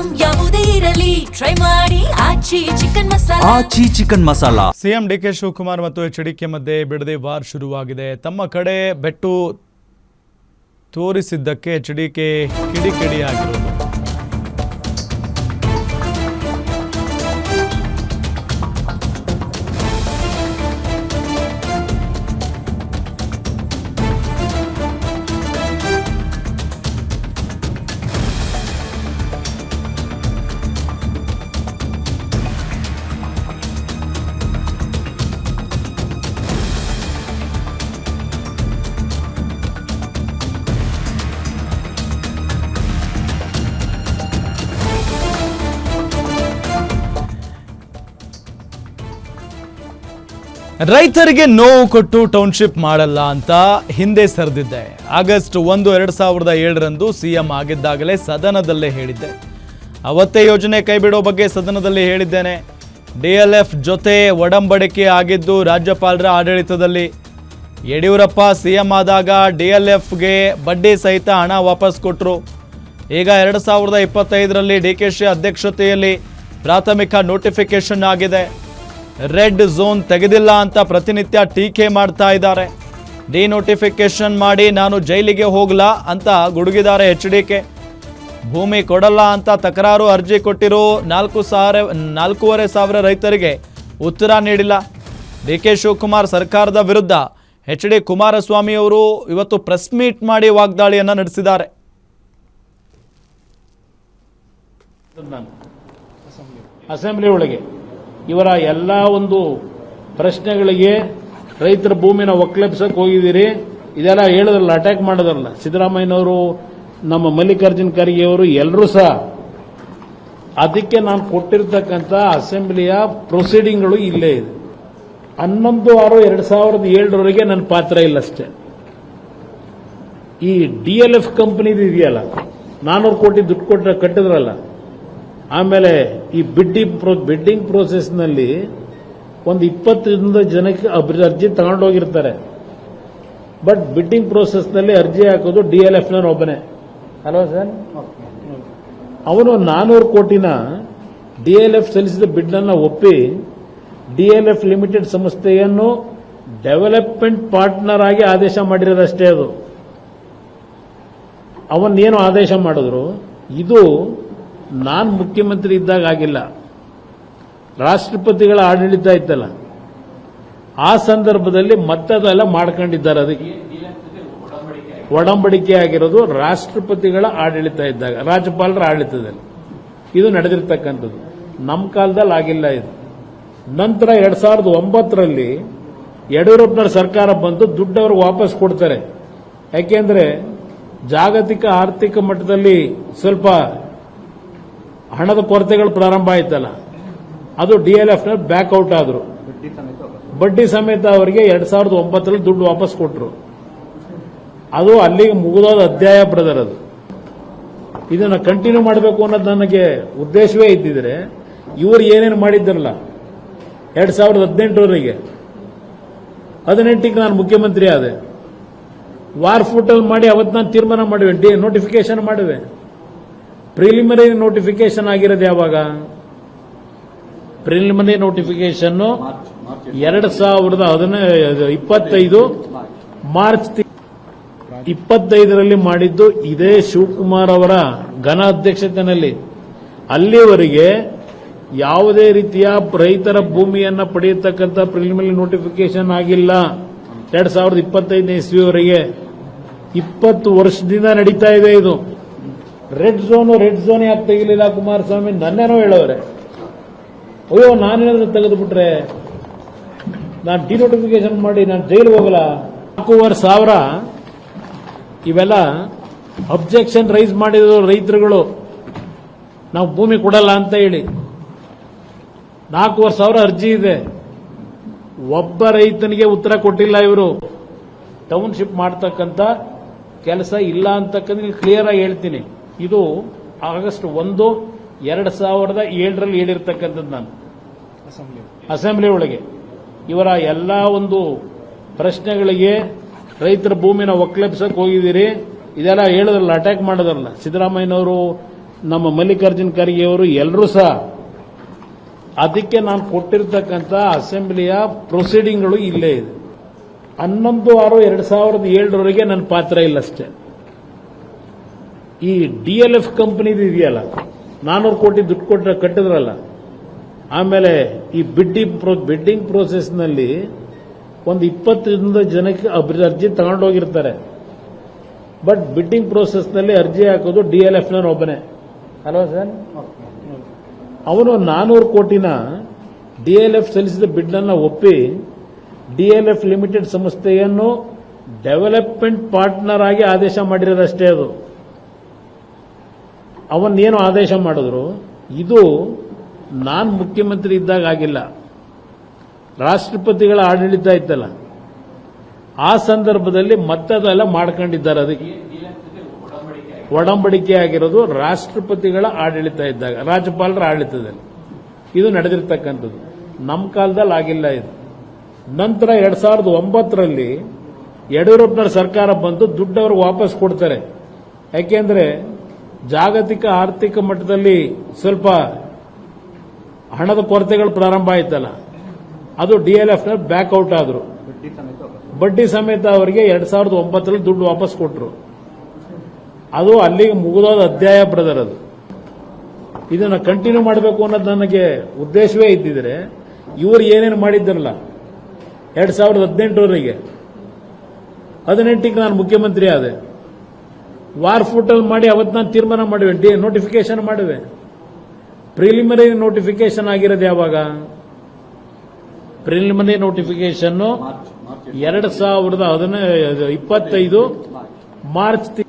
Item ಯಾವುದೇ ಇರಲಿ try ಮಾಡಿ ಆಚಿ ಚಿಕನ್ ಮಸಾಲಾ. ಸಿಎಂ ಡಿಕೆ ಶಿವಕುಮಾರ್ ಮತ್ತು ಎಚ್ಡಿಕೆ ಮಧ್ಯೆ ಬಿಡದೆ ವಾರ್ ಶುರುವಾಗಿದೆ. ತಮ್ಮ ಕಡೆ ಬೆಟ್ಟು ತೋರಿಸಿದ್ದಕ್ಕೆ ಎಚ್ಡಿಕೆ ಕಿಡಿಕಿಡಿಯಾಗಿರೋದು. ರೈತರಿಗೆ ನೋವು ಕೊಟ್ಟು ಟೌನ್ಶಿಪ್ ಮಾಡಲ್ಲ ಅಂತ ಹಿಂದೆ ಸರಿದಿದ್ದೆ. ಆಗಸ್ಟ್ 1, 2007ರಂದು ಸಿಎಂ ಆಗಿದ್ದಾಗಲೇ ಸದನದಲ್ಲೇ ಹೇಳಿದ್ದೆ. ಅವತ್ತೇ ಯೋಜನೆ ಕೈಬಿಡೋ ಬಗ್ಗೆ ಸದನದಲ್ಲಿ ಹೇಳಿದ್ದೇನೆ. ಡಿಎಲ್ಎಫ್ ಜೊತೆ ಒಡಂಬಡಿಕೆ ಆಗಿದ್ದು ರಾಜ್ಯಪಾಲರ ಆಡಳಿತದಲ್ಲಿ. ಯಡಿಯೂರಪ್ಪ ಸಿಎಂ ಆದಾಗ ಡಿಎಲ್ಎಫ್ಗೆ ಬಡ್ಡಿ ಸಹಿತ ಹಣ ವಾಪಸ್ ಕೊಟ್ಟರು. ಈಗ 2025ರಲ್ಲಿ ಡಿಕೆಶಿ ಅಧ್ಯಕ್ಷತೆಯಲ್ಲಿ ಪ್ರಾಥಮಿಕ ನೋಟಿಫಿಕೇಶನ್ ಆಗಿದೆ. ರೆಡ್ ಝೋನ್ ತೆಗೆದಿಲ್ಲ ಅಂತ ಪ್ರತಿನಿತ್ಯ ಟೀಕೆ ಮಾಡ್ತಾ ಇದ್ದಾರೆ. ಡಿನೋಟಿಫಿಕೇಶನ್ ಮಾಡಿ ನಾನು ಜೈಲಿಗೆ ಹೋಗ್ಲಾ ಅಂತ ಗುಡುಗಿದ್ದಾರೆ ಎಚ್ಡಿಕೆ. ಭೂಮಿ ಕೊಡಲ್ಲ ಅಂತ ತಕರಾರು ಅರ್ಜಿ ಕೊಟ್ಟಿರೋ 4,500 ರೈತರಿಗೆ ಉತ್ತರ ನೀಡಿಲ್ಲ. ಡಿಕೆ ಶಿವಕುಮಾರ್ ಸರ್ಕಾರದ ವಿರುದ್ಧ ಎಚ್ಡಿ ಕುಮಾರಸ್ವಾಮಿ ಅವರು ಇವತ್ತು ಪ್ರೆಸ್ ಮೀಟ್ ಮಾಡಿ ವಾಗ್ದಾಳಿಯನ್ನು ನಡೆಸಿದ್ದಾರೆ. ಅಸೆಂಬ್ಲಿ ಒಳಗೆ ಇವರ ಎಲ್ಲ ಒಂದು ಪ್ರಶ್ನೆಗಳಿಗೆ ರೈತರ ಭೂಮಿನ ಒಕ್ಕಲೆಬ್ಸಕ್ಕೆ ಹೋಗಿದ್ದೀರಿ. ಇದೆಲ್ಲ ಹೇಳಿದ್ರಲ್ಲ, ಅಟ್ಯಾಕ್ ಮಾಡೋದ್ರಲ್ಲ ಸಿದ್ದರಾಮಯ್ಯನವರು, ನಮ್ಮ ಮಲ್ಲಿಕಾರ್ಜುನ್ ಖರ್ಗೆ ಅವರು, ಎಲ್ಲರೂ ಸಹ. ಅದಕ್ಕೆ ನಾನು ಕೊಟ್ಟಿರ್ತಕ್ಕಂಥ ಅಸೆಂಬ್ಲಿಯ ಪ್ರೊಸೀಡಿಂಗ್ಗಳು ಇಲ್ಲೇ ಇದೆ. 11/6/2007 ನನ್ನ ಪಾತ್ರ ಇಲ್ಲ ಅಷ್ಟೇ. ಈ ಡಿಎಲ್ಎಫ್ ಕಂಪನಿದು ಇದೆಯಲ್ಲ, 400 ಕೋಟಿ ದುಡ್ಡು ಕಟ್ಟಿದ್ರಲ್ಲ, ಆಮೇಲೆ ಈ ಬಿಡ್ಡಿಂಗ್ ಪ್ರೋಸೆಸ್ನಲ್ಲಿ ಒಂದು 20 ಜನಕ್ಕೆ ಅರ್ಜಿ ತಗೊಂಡೋಗಿರ್ತಾರೆ. ಬಟ್ ಬಿಡ್ಡಿಂಗ್ ಪ್ರೋಸೆಸ್ನಲ್ಲಿ ಅರ್ಜಿ ಹಾಕೋದು ಡಿಎಲ್ಎಫ್ನ ಒಬ್ಬನೇ ಅಲ್ವಾ ಸರ್? ಅವನು 400 ಕೋಟಿನ ಡಿಎಲ್ಎಫ್ ಸಲ್ಲಿಸಿದ ಬಿಡ್ಡನ್ನು ಒಪ್ಪಿ ಡಿಎಲ್ಎಫ್ ಲಿಮಿಟೆಡ್ ಸಂಸ್ಥೆಯನ್ನು ಡೆವಲಪ್ಮೆಂಟ್ ಪಾರ್ಟ್ನರ್ ಆಗಿ ಆದೇಶ ಮಾಡಿರೋದಷ್ಟೇ. ಅದು ಅವನ್ನೇನು ಆದೇಶ ಮಾಡಿದ್ರು, ಇದು ನಾನು ಮುಖ್ಯಮಂತ್ರಿ ಇದ್ದಾಗ ಆಗಿಲ್ಲ. ರಾಷ್ಟ್ರಪತಿಗಳ ಆಡಳಿತ ಇತ್ತಲ್ಲ, ಆ ಸಂದರ್ಭದಲ್ಲಿ ಮತ್ತದೆಲ್ಲ ಮಾಡ್ಕೊಂಡಿದ್ದಾರೆ. ಅದಕ್ಕೆ ಒಡಂಬಡಿಕೆ ಆಗಿರೋದು ರಾಷ್ಟ್ರಪತಿಗಳ ಆಡಳಿತ ಇದ್ದಾಗ, ರಾಜ್ಯಪಾಲರ ಆಡಳಿತದಲ್ಲಿ ಇದು ನಡೆದಿರ್ತಕ್ಕಂಥದ್ದು. ನಮ್ಮ ಕಾಲದಲ್ಲಿ ಆಗಿಲ್ಲ ಇದು. ನಂತರ 2009ರಲ್ಲಿ ಯಡಿಯೂರಪ್ಪನವರ ಸರ್ಕಾರ ಬಂದು ದುಡ್ಡು ಅವ್ರಿಗೆ ವಾಪಸ್ ಕೊಡ್ತಾರೆ. ಯಾಕೆಂದ್ರೆ ಜಾಗತಿಕ ಆರ್ಥಿಕ ಮಟ್ಟದಲ್ಲಿ ಸ್ವಲ್ಪ ಹಣದ ಕೊರತೆಗಳು ಪ್ರಾರಂಭ ಆಯ್ತಲ್ಲ, ಅದು ಡಿಎಲ್ಎಫ್ನ ಬ್ಯಾಕ್ಔಟ್ ಆದರು. ಬಡ್ಡಿ ಸಮೇತ ಅವರಿಗೆ 2009ರಲ್ಲಿ ದುಡ್ಡು ವಾಪಸ್ ಕೊಟ್ಟರು. ಅದು ಅಲ್ಲಿಗೆ ಮುಗಿದೋದ ಅಧ್ಯಾಯ ಬ್ರದರ್. ಅದು ಇದನ್ನು ಕಂಟಿನ್ಯೂ ಮಾಡಬೇಕು ಅನ್ನೋದು ನನಗೆ ಉದ್ದೇಶವೇ ಇದ್ದಿದ್ರೆ, ಇವರು ಏನೇನು ಮಾಡಿದ್ದಾರಲ್ಲ 2018ವರೆಗೆ, 18ಕ್ಕೆ ನಾನು ಮುಖ್ಯಮಂತ್ರಿ ಆದೆ. ವಾರ್ ಫುಟಲ್ ಮಾಡಿ ಅವತ್ತು ನಾನು ತೀರ್ಮಾನ ಮಾಡುವೆ, ನೋಟಿಫಿಕೇಶನ್ ಮಾಡುವೆ. ಪ್ರಿಲಿಮಿನರಿ ನೋಟಿಫಿಕೇಶನ್ ಆಗಿರೋದು ಯಾವಾಗ? ಪ್ರಿಲಿಮಿನರಿ ನೋಟಿಫಿಕೇಶನ್ 2025 ಮಾರ್ಚ್ 25ರಲ್ಲಿ ಮಾಡಿದ್ದು ಇದೇ ಶಿವಕುಮಾರ್ ಅವರ ಘನ ಅಧ್ಯಕ್ಷತೆಯಲ್ಲಿ. ಅಲ್ಲಿವರೆಗೆ ಯಾವುದೇ ರೀತಿಯ ರೈತರ ಭೂಮಿಯನ್ನು ಪಡೆಯತಕ್ಕಂಥ ಪ್ರಿಲಿಮಿನರಿ ನೋಟಿಫಿಕೇಶನ್ ಆಗಿಲ್ಲ. 2025ನೇ ಇಸ್ವಿವರೆಗೆ 20 ವರ್ಷದಿಂದ ನಡೀತಾ ಇದೆ ಇದು. ರೆಡ್ ಝೋನ್ ಯಾಕೆ ತೆಗಿಲಿಲ್ಲ ಕುಮಾರಸ್ವಾಮಿ? ನನ್ನೇನೋ ಹೇಳೋರೆ. ಅಯ್ಯೋ, ನಾನೇನಾದ್ರೂ ತೆಗೆದುಬಿಟ್ರೆ ನಾನು ಡಿನೋಟಿಫಿಕೇಶನ್ ಮಾಡಿ ನಾನು ಜೈಲಿಗೆ ಹೋಗಲ್ಲ. 4,500 ಇವೆಲ್ಲ ಅಬ್ಜೆಕ್ಷನ್ ರೈಸ್ ಮಾಡಿದ್ರು ರೈತರುಗಳು, ನಾವು ಭೂಮಿ ಕೊಡಲ್ಲ ಅಂತ ಹೇಳಿ. 4,500 ಅರ್ಜಿ ಇದೆ. ಒಬ್ಬ ರೈತನಿಗೆ ಉತ್ತರ ಕೊಟ್ಟಿಲ್ಲ ಇವರು. ಟೌನ್ಶಿಪ್ ಮಾಡ್ತಕ್ಕಂಥ ಕೆಲಸ ಇಲ್ಲ ಅಂತಕ್ಕಂಥ ಕ್ಲಿಯರ್ ಆಗಿ ಹೇಳ್ತೀನಿ. ಇದು ಆಗಸ್ಟ್ 1, 2007ರಲ್ಲಿ ಹೇಳಿರ್ತಕ್ಕಂಥದ್ದು ನಾನು ಅಸೆಂಬ್ಲಿ ಒಳಗೆ. ಇವರ ಎಲ್ಲ ಒಂದು ಪ್ರಶ್ನೆಗಳಿಗೆ ರೈತರ ಭೂಮಿನ ಒಕ್ಕಲೆಬ್ಸಕ್ಕೆ ಹೋಗಿದ್ದೀರಿ. ಇದೆಲ್ಲ ಹೇಳಿದ್ರಲ್ಲ, ಅಟ್ಯಾಕ್ ಮಾಡೋದ್ರಲ್ಲ ಸಿದ್ದರಾಮಯ್ಯನವರು, ನಮ್ಮ ಮಲ್ಲಿಕಾರ್ಜುನ್ ಖರ್ಗೆ ಅವರು ಎಲ್ಲರೂ ಸಹ ಅದಕ್ಕೆ ನಾನು ಕೊಟ್ಟಿರ್ತಕ್ಕಂಥ ಅಸೆಂಬ್ಲಿಯ ಪ್ರೊಸೀಡಿಂಗ್ಗಳು ಇಲ್ಲೇ ಇದೆ. 11/6/2007 ನನ್ನ ಪಾತ್ರ ಇಲ್ಲ ಅಷ್ಟೇ. ಈ DLF ಕಂಪನಿದು ಇದೆಯಲ್ಲ, 400 ಕೋಟಿ ದುಡ್ಡು ಕಟ್ಟಿದ್ರಲ್ಲ, ಆಮೇಲೆ ಈ ಬಿಡ್ಡಿಂಗ್ ಪ್ರೋಸೆಸ್ನಲ್ಲಿ ಒಂದು 20 ಜನಕ್ಕೆ ಅರ್ಜಿ ತಗೊಂಡೋಗಿರ್ತಾರೆ. ಬಟ್ ಬಿಡ್ಡಿಂಗ್ ಪ್ರೋಸೆಸ್ನಲ್ಲಿ ಅರ್ಜಿ ಹಾಕೋದು DLF ಒಬ್ಬನೇ ಅಲ್ವಾ ಸರ್? ಅವನು 400 ಕೋಟಿನ DLF ಸಲ್ಲಿಸಿದ ಬಿಡ್ಡನ್ನು ಒಪ್ಪಿ DLF ಲಿಮಿಟೆಡ್ ಸಂಸ್ಥೆಯನ್ನು ಡೆವಲಪ್ಮೆಂಟ್ ಪಾರ್ಟ್ನರ್ ಆಗಿ ಆದೇಶ ಮಾಡಿರೋದಷ್ಟೇ. ಅದು ಅವನ್ನೇನು ಆದೇಶ ಮಾಡಿದ್ರು, ಇದು ನಾನು ಮುಖ್ಯಮಂತ್ರಿ ಇದ್ದಾಗ ಆಗಿಲ್ಲ, ರಾಷ್ಟ್ರಪತಿಗಳ ಆಡಳಿತ ಇತ್ತಲ್ಲ ಆ ಸಂದರ್ಭದಲ್ಲಿ ಮತ್ತದೆಲ್ಲ ಮಾಡ್ಕೊಂಡಿದ್ದಾರೆ. ಅದಕ್ಕೆ ಒಡಂಬಡಿಕೆ ಆಗಿರೋದು ರಾಷ್ಟ್ರಪತಿಗಳ ಆಡಳಿತ ಇದ್ದಾಗ, ರಾಜ್ಯಪಾಲರ ಆಡಳಿತದಲ್ಲಿ ಇದು ನಡೆದಿರ್ತಕ್ಕಂಥದ್ದು. ನಮ್ಮ ಕಾಲದಲ್ಲಿ ಆಗಿಲ್ಲ ಇದು. ನಂತರ 2009 ಯಡಿಯೂರಪ್ಪನವರ ಸರ್ಕಾರ ಬಂದು ದುಡ್ಡು ಅವ್ರಿಗೆ ವಾಪಸ್ ಕೊಡ್ತಾರೆ. ಯಾಕೆಂದ್ರೆ ಜಾಗತಿಕ ಆರ್ಥಿಕ ಮಟ್ಟದಲ್ಲಿ ಸ್ವಲ್ಪ ಹಣದ ಕೊರತೆಗಳು ಪ್ರಾರಂಭ ಆಯ್ತಲ್ಲ, ಅದು DLF ಬ್ಯಾಕ್ಔಟ್ ಆದ್ರು. ಬಡ್ಡಿ ಸಮೇತ ಅವರಿಗೆ 2009 ದುಡ್ಡು ವಾಪಸ್ ಕೊಟ್ಟರು. ಅದು ಅಲ್ಲಿಗೆ ಮುಗಿದೋದ ಅಧ್ಯಾಯ ಬ್ರದರ್. ಅದು ಇದನ್ನು ಕಂಟಿನ್ಯೂ ಮಾಡಬೇಕು ಅನ್ನೋದು ನನಗೆ ಉದ್ದೇಶವೇ ಇದ್ದಿದ್ರೆ ಇವರು ಏನೇನು ಮಾಡಿದ್ದಾರಲ್ಲ 2018 18ಕ್ಕೆ ನಾನು ಮುಖ್ಯಮಂತ್ರಿ ಆದೆ. ವಾರ್ ಫೋಟಲ್ ಮಾಡಿ ಅವತ್ತು ನಾನು ತೀರ್ಮಾನ ಮಾಡಿವೆ, ನೋಟಿಫಿಕೇಶನ್ ಮಾಡಿವೆ. ಪ್ರಿಲಿಮಿನರಿ ನೋಟಿಫಿಕೇಶನ್ ಆಗಿರೋದು ಯಾವಾಗ? Preliminary notification 2025 March